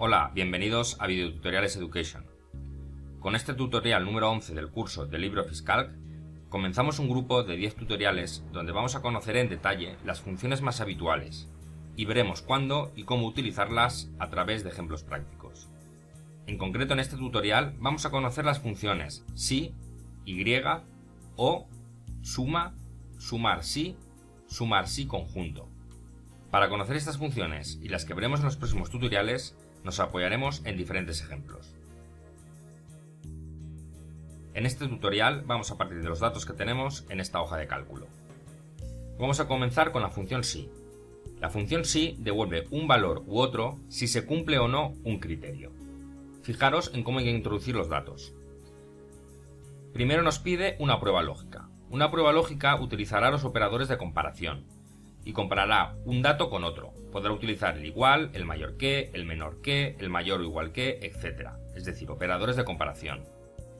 Hola, bienvenidos a Videotutoriales Education. Con este tutorial número 11 del curso de LibreOffice Calc, comenzamos un grupo de 10 tutoriales donde vamos a conocer en detalle las funciones más habituales y veremos cuándo y cómo utilizarlas a través de ejemplos prácticos. En concreto, en este tutorial vamos a conocer las funciones si, y, o, suma, sumar si conjunto. Para conocer estas funciones y las que veremos en los próximos tutoriales, nos apoyaremos en diferentes ejemplos. En este tutorial vamos a partir de los datos que tenemos en esta hoja de cálculo. Vamos a comenzar con la función si. La función si devuelve un valor u otro si se cumple o no un criterio. Fijaros en cómo hay que introducir los datos. Primero nos pide una prueba lógica. Una prueba lógica utilizará los operadores de comparación y comparará un dato con otro. Podrá utilizar el igual, el mayor que, el menor que, el mayor o igual que, etc. Es decir, operadores de comparación.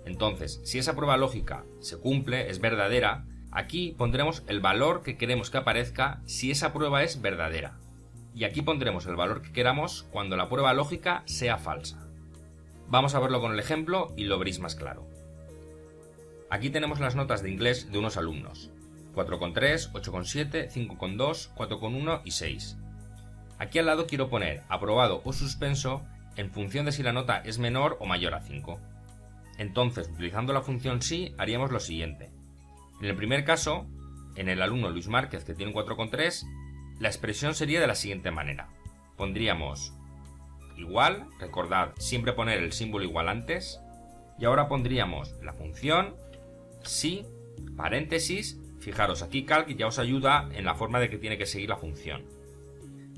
Entonces, si esa prueba lógica se cumple, es verdadera, aquí pondremos el valor que queremos que aparezca si esa prueba es verdadera. Y aquí pondremos el valor que queramos cuando la prueba lógica sea falsa. Vamos a verlo con el ejemplo y lo veréis más claro. Aquí tenemos las notas de inglés de unos alumnos. 4,3, 8,7, 5,2, 4,1 y 6. Aquí al lado quiero poner aprobado o suspenso en función de si la nota es menor o mayor a 5. Entonces, utilizando la función si, haríamos lo siguiente. En el primer caso, en el alumno Luis Márquez, que tiene un 4,3, la expresión sería de la siguiente manera. Pondríamos igual, recordad siempre poner el símbolo igual antes, y ahora pondríamos la función si, paréntesis. Fijaros, aquí Calc ya os ayuda en la forma de que tiene que seguir la función.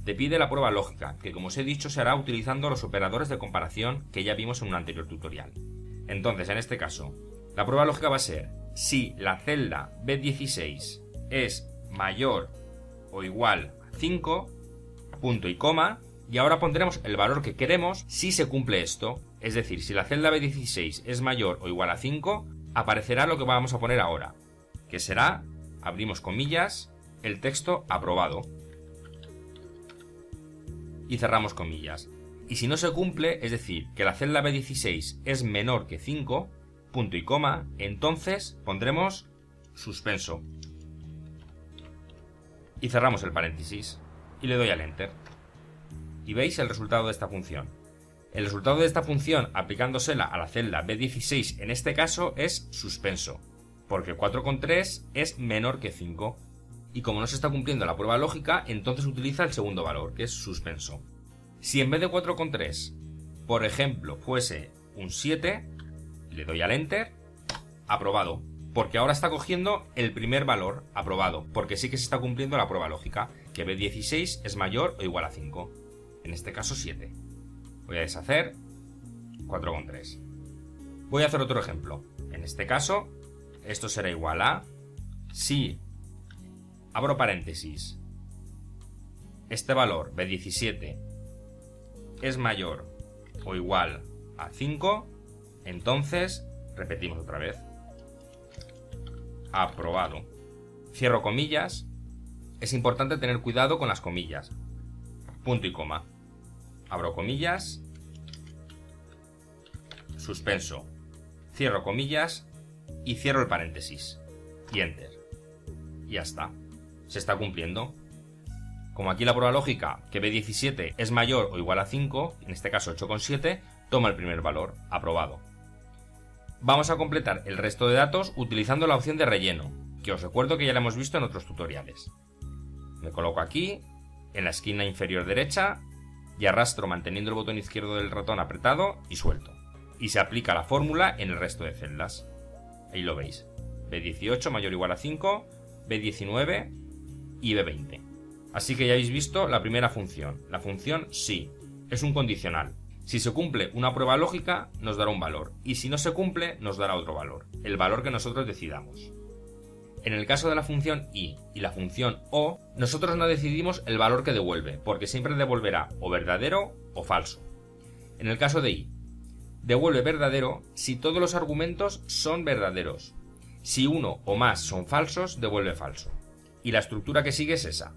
Te pide la prueba lógica, que como os he dicho se hará utilizando los operadores de comparación que ya vimos en un anterior tutorial. Entonces, en este caso, la prueba lógica va a ser si la celda B16 es mayor o igual a 5, punto y coma, y ahora pondremos el valor que queremos si se cumple esto. Es decir, si la celda B16 es mayor o igual a 5, aparecerá lo que vamos a poner ahora, que será, abrimos comillas, el texto aprobado. Y cerramos comillas. Y si no se cumple, es decir, que la celda B16 es menor que 5, punto y coma, entonces pondremos suspenso. Y cerramos el paréntesis. Y le doy al Enter. Y veis el resultado de esta función. El resultado de esta función, aplicándosela a la celda B16 en este caso, es suspenso. Porque 4,3 es menor que 5. Y como no se está cumpliendo la prueba lógica, entonces utiliza el segundo valor, que es suspenso. Si en vez de 4,3, por ejemplo, fuese un 7, le doy al Enter, aprobado. Porque ahora está cogiendo el primer valor, aprobado, porque sí que se está cumpliendo la prueba lógica, que B16 es mayor o igual a 5. En este caso 7. Voy a deshacer 4,3. Voy a hacer otro ejemplo. En este caso, esto será igual a si, abro paréntesis, este valor B17 es mayor o igual a 5, entonces repetimos otra vez. Aprobado. Cierro comillas. Es importante tener cuidado con las comillas. Punto y coma. Abro comillas. Suspenso. Cierro comillas. Y cierro el paréntesis. Y Enter. Y ya está. Se está cumpliendo. Como aquí la prueba lógica, que B17 es mayor o igual a 5, en este caso 8,7, toma el primer valor, aprobado. Vamos a completar el resto de datos utilizando la opción de relleno, que os recuerdo que ya la hemos visto en otros tutoriales. Me coloco aquí, en la esquina inferior derecha, y arrastro manteniendo el botón izquierdo del ratón apretado y suelto. Y se aplica la fórmula en el resto de celdas. Ahí lo veis. B18 mayor o igual a 5, B19 y B20. Así que ya habéis visto la primera función. La función si. Es un condicional. Si se cumple una prueba lógica, nos dará un valor. Y si no se cumple, nos dará otro valor. El valor que nosotros decidamos. En el caso de la función y la función o, nosotros no decidimos el valor que devuelve, porque siempre devolverá o verdadero o falso. En el caso de i, devuelve verdadero si todos los argumentos son verdaderos. Si uno o más son falsos, devuelve falso. Y la estructura que sigue es esa.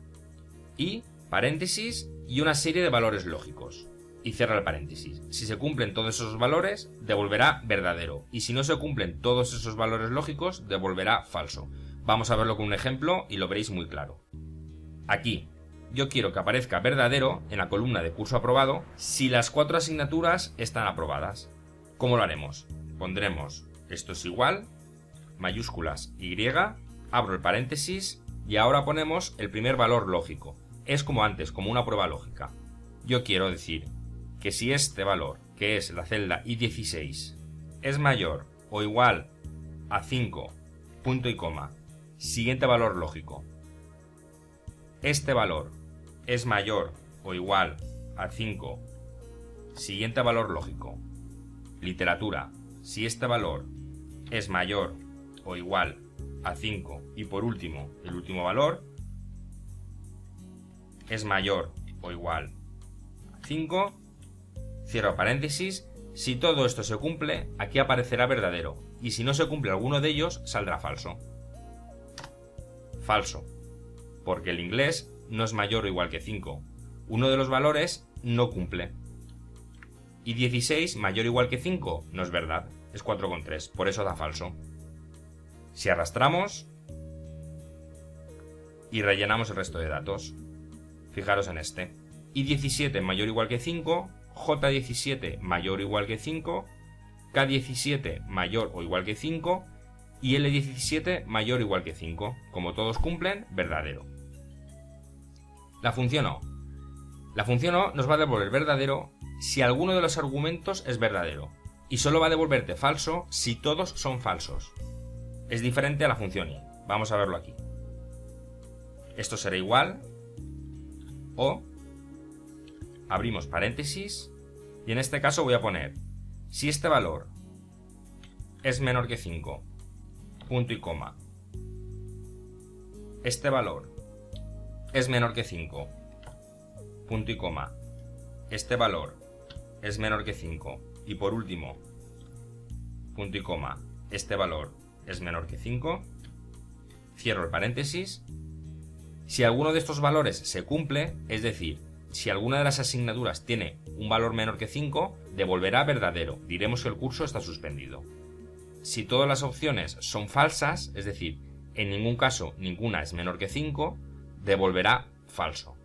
Y, paréntesis y una serie de valores lógicos. y cierra el paréntesis. Si se cumplen todos esos valores, devolverá verdadero, y si no se cumplen todos esos valores lógicos, devolverá falso. Vamos a verlo con un ejemplo y lo veréis muy claro. Aquí, yo quiero que aparezca verdadero en la columna de curso aprobado si las 4 asignaturas están aprobadas. ¿Cómo lo haremos? Pondremos esto es igual, mayúsculas Y, abro el paréntesis y ahora ponemos el primer valor lógico. Es como antes, como una prueba lógica. Yo quiero decir que si este valor, que es la celda I16, es mayor o igual a 5, punto y coma, siguiente valor lógico. Este valor es mayor o igual a 5, siguiente valor lógico. Literatura, si este valor es mayor o igual a 5 y por último, el último valor es mayor o igual a 5, cierro paréntesis, si todo esto se cumple, aquí aparecerá verdadero, y si no se cumple alguno de ellos, saldrá falso. Falso, porque el inglés no es mayor o igual que 5. Uno de los valores no cumple. Y 16 mayor o igual que 5 no es verdad, es 4,3, por eso da falso. Si arrastramos y rellenamos el resto de datos, fijaros en este. I17 mayor o igual que 5, J17 mayor o igual que 5, K17 mayor o igual que 5 y L17 mayor o igual que 5. Como todos cumplen, verdadero. La función O. La función O nos va a devolver verdadero si alguno de los argumentos es verdadero y solo va a devolverte falso si todos son falsos. Es diferente a la función Y. Vamos a verlo aquí. Esto será igual o abrimos paréntesis y en este caso voy a poner si este valor es menor que 5, punto y coma, este valor es menor que 5, punto y coma, este valor es menor que 5 y por último, punto y coma, este valor es menor que 5, cierro el paréntesis. Si alguno de estos valores se cumple, es decir, si alguna de las asignaturas tiene un valor menor que 5, devolverá verdadero, diremos que el curso está suspendido. Si todas las opciones son falsas, es decir, en ningún caso ninguna es menor que 5, devolverá falso.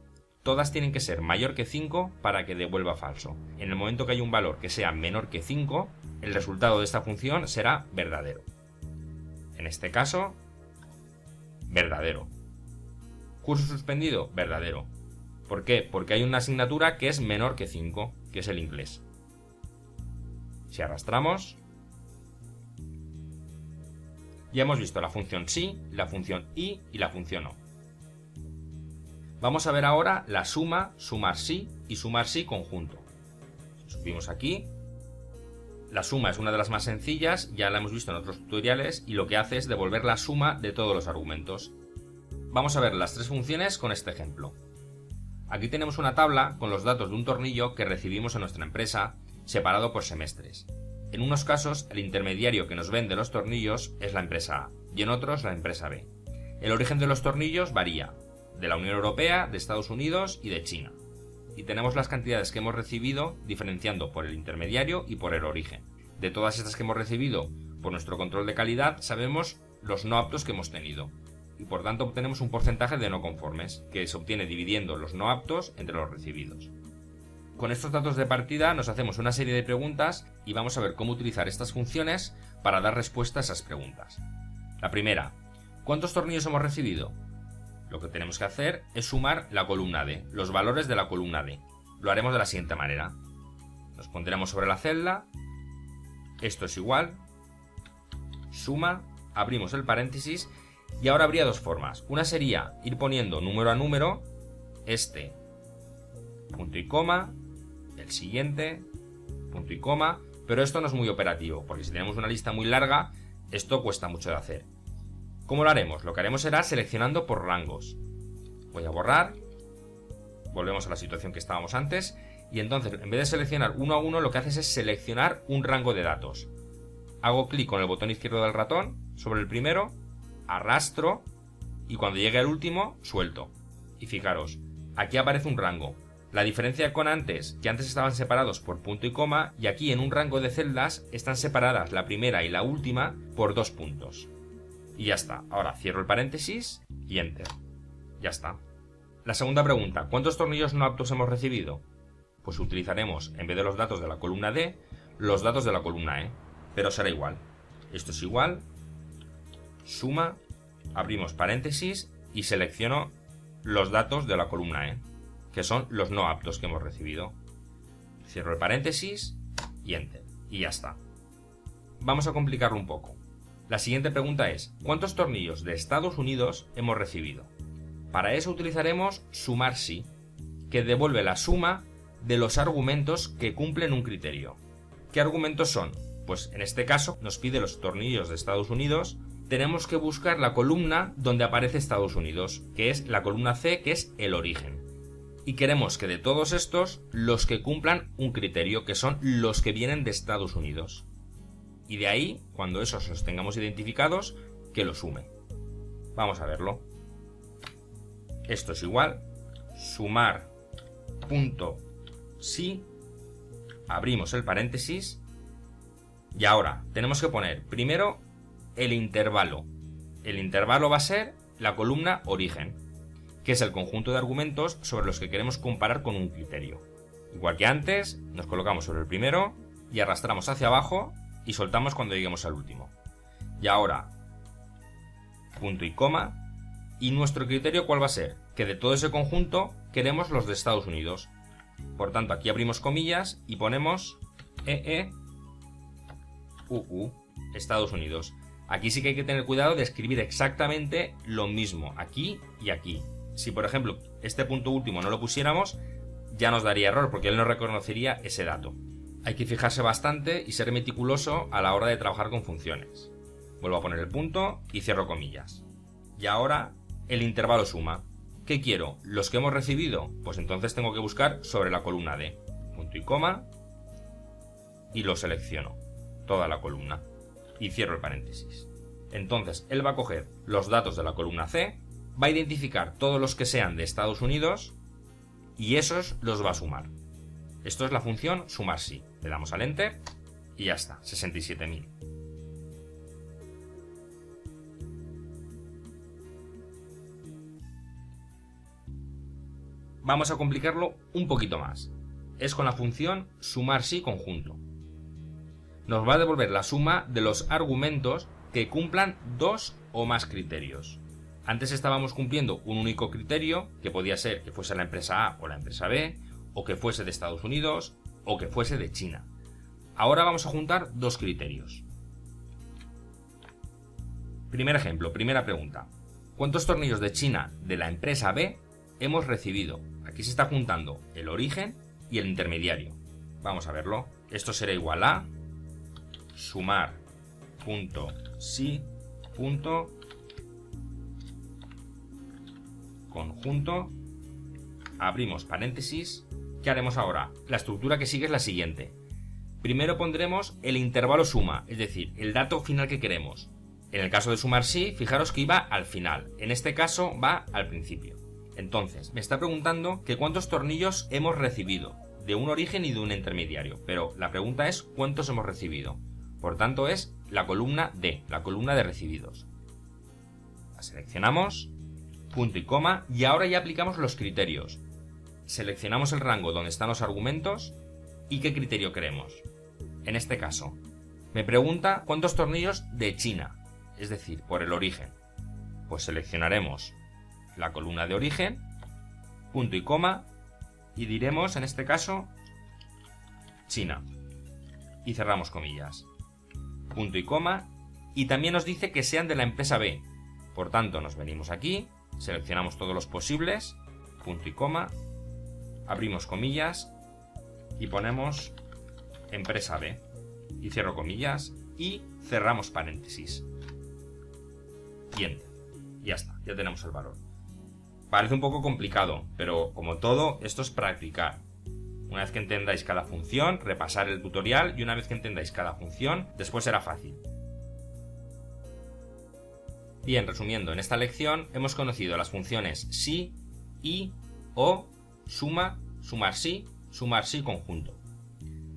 Todas tienen que ser mayor que 5 para que devuelva falso. En el momento que haya un valor que sea menor que 5, el resultado de esta función será verdadero. En este caso, verdadero. Curso suspendido, verdadero. ¿Por qué? Porque hay una asignatura que es menor que 5, que es el inglés. Si arrastramos, ya hemos visto la función sí, la función y la función o. Vamos a ver ahora la suma, sumar sí y sumar sí conjunto. Si subimos aquí, la suma es una de las más sencillas, ya la hemos visto en otros tutoriales y lo que hace es devolver la suma de todos los argumentos. Vamos a ver las 3 funciones con este ejemplo. Aquí tenemos una tabla con los datos de un tornillo que recibimos en nuestra empresa, separado por semestres. En unos casos, el intermediario que nos vende los tornillos es la empresa A y en otros la empresa B. El origen de los tornillos varía, de la Unión Europea, de Estados Unidos y de China. Y tenemos las cantidades que hemos recibido diferenciando por el intermediario y por el origen. De todas estas que hemos recibido por nuestro control de calidad, sabemos los no aptos que hemos tenido. Y por tanto obtenemos un porcentaje de no conformes, que se obtiene dividiendo los no aptos entre los recibidos. Con estos datos de partida nos hacemos una serie de preguntas y vamos a ver cómo utilizar estas funciones para dar respuesta a esas preguntas. La primera, ¿cuántos tornillos hemos recibido? Lo que tenemos que hacer es sumar la columna D, los valores de la columna D. Lo haremos de la siguiente manera. Nos pondremos sobre la celda, esto es igual, suma, abrimos el paréntesis y ahora habría 2 formas. Una sería ir poniendo número a número, este, punto y coma, el siguiente, punto y coma, pero esto no es muy operativo, porque si tenemos una lista muy larga, esto cuesta mucho de hacer. ¿Cómo lo haremos? Lo que haremos será seleccionando por rangos. Voy a borrar, volvemos a la situación que estábamos antes, y entonces en vez de seleccionar uno a uno, lo que haces es seleccionar un rango de datos. Hago clic con el botón izquierdo del ratón sobre el primero, arrastro y cuando llegue al último, suelto. Y fijaros, aquí aparece un rango. La diferencia con antes, que antes estaban separados por punto y coma, y aquí en un rango de celdas están separadas la primera y la última por 2 puntos. Y ya está. Ahora cierro el paréntesis y Enter. Ya está. La segunda pregunta, ¿cuántos tornillos no aptos hemos recibido? Pues utilizaremos, en vez de los datos de la columna D, los datos de la columna E. Pero será igual. Esto es igual, suma, abrimos paréntesis y selecciono los datos de la columna E, que son los no aptos que hemos recibido. Cierro el paréntesis y Enter. Y ya está. Vamos a complicarlo un poco. La siguiente pregunta es, ¿cuántos tornillos de Estados Unidos hemos recibido? Para eso utilizaremos sumar sí, que devuelve la suma de los argumentos que cumplen un criterio. ¿Qué argumentos son? Pues en este caso nos pide los tornillos de Estados Unidos. Tenemos que buscar la columna donde aparece Estados Unidos, que es la columna C, que es el origen. Y queremos que de todos estos, los que cumplan un criterio, que son los que vienen de Estados Unidos. Y de ahí, cuando esos los tengamos identificados, que lo sume. Vamos a verlo. Esto es igual, sumar punto sí, abrimos el paréntesis, y ahora tenemos que poner primero el intervalo. El intervalo va a ser la columna origen, que es el conjunto de argumentos sobre los que queremos comparar con un criterio. Igual que antes, nos colocamos sobre el primero y arrastramos hacia abajo y soltamos cuando lleguemos al último. Y ahora, punto y coma, y nuestro criterio ¿cuál va a ser? Que de todo ese conjunto queremos los de Estados Unidos. Por tanto, aquí abrimos comillas y ponemos Estados Unidos. Aquí sí que hay que tener cuidado de escribir exactamente lo mismo, aquí y aquí. Si por ejemplo este punto último no lo pusiéramos, ya nos daría error porque él no reconocería ese dato. Hay que fijarse bastante y ser meticuloso a la hora de trabajar con funciones. Vuelvo a poner el punto y cierro comillas. Y ahora el intervalo suma. ¿Qué quiero? ¿Los que hemos recibido? Pues entonces tengo que buscar sobre la columna D. Punto y coma. Y lo selecciono. Toda la columna. Y cierro el paréntesis. Entonces él va a coger los datos de la columna C, va a identificar todos los que sean de Estados Unidos y esos los va a sumar. Esto es la función sumar sí. Le damos al Enter y ya está, 67.000. Vamos a complicarlo un poquito más. Es con la función sumar sí conjunto. Nos va a devolver la suma de los argumentos que cumplan 2 o más criterios. Antes estábamos cumpliendo un único criterio, que podía ser que fuese la empresa A o la empresa B, o que fuese de Estados Unidos, o que fuese de China. Ahora vamos a juntar 2 criterios. Primer ejemplo, primera pregunta. ¿Cuántos tornillos de China de la empresa B hemos recibido? Aquí se está juntando el origen y el intermediario. Vamos a verlo. Esto será igual a sumar punto sí punto conjunto, abrimos paréntesis. ¿Qué haremos ahora? La estructura que sigue es la siguiente. Primero pondremos el intervalo suma, es decir, el dato final que queremos. En el caso de sumar sí, fijaros que iba al final. En este caso va al principio. Entonces, me está preguntando que cuántos tornillos hemos recibido, de un origen y de un intermediario. Pero la pregunta es cuántos hemos recibido. Por tanto, es la columna D, la columna de recibidos. La seleccionamos, punto y coma, y ahora ya aplicamos los criterios. Seleccionamos el rango donde están los argumentos y qué criterio queremos. En este caso, me pregunta cuántos tornillos de China, es decir, por el origen. Pues seleccionaremos la columna de origen, punto y coma, y diremos en este caso China. Y cerramos comillas. Punto y coma, y también nos dice que sean de la empresa B. Por tanto, nos venimos aquí, seleccionamos todos los posibles, punto y coma, abrimos comillas y ponemos empresa B. Y cierro comillas y cerramos paréntesis. Y Enter. Ya está, ya tenemos el valor. Parece un poco complicado, pero como todo, esto es practicar. Una vez que entendáis cada función, repasar el tutorial, y una vez que entendáis cada función, después será fácil. Bien, resumiendo, en esta lección hemos conocido las funciones sí, y, o, suma, sumar sí conjunto.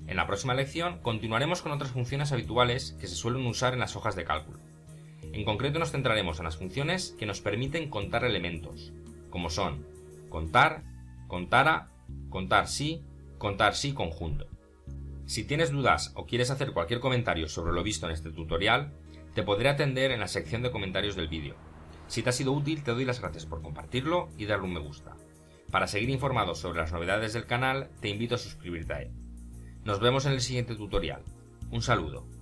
En la próxima lección continuaremos con otras funciones habituales que se suelen usar en las hojas de cálculo. En concreto nos centraremos en las funciones que nos permiten contar elementos, como son contar, contara, contar sí conjunto. Si tienes dudas o quieres hacer cualquier comentario sobre lo visto en este tutorial, te podré atender en la sección de comentarios del vídeo. Si te ha sido útil, te doy las gracias por compartirlo y darle un me gusta. Para seguir informado sobre las novedades del canal, te invito a suscribirte a él. Nos vemos en el siguiente tutorial. Un saludo.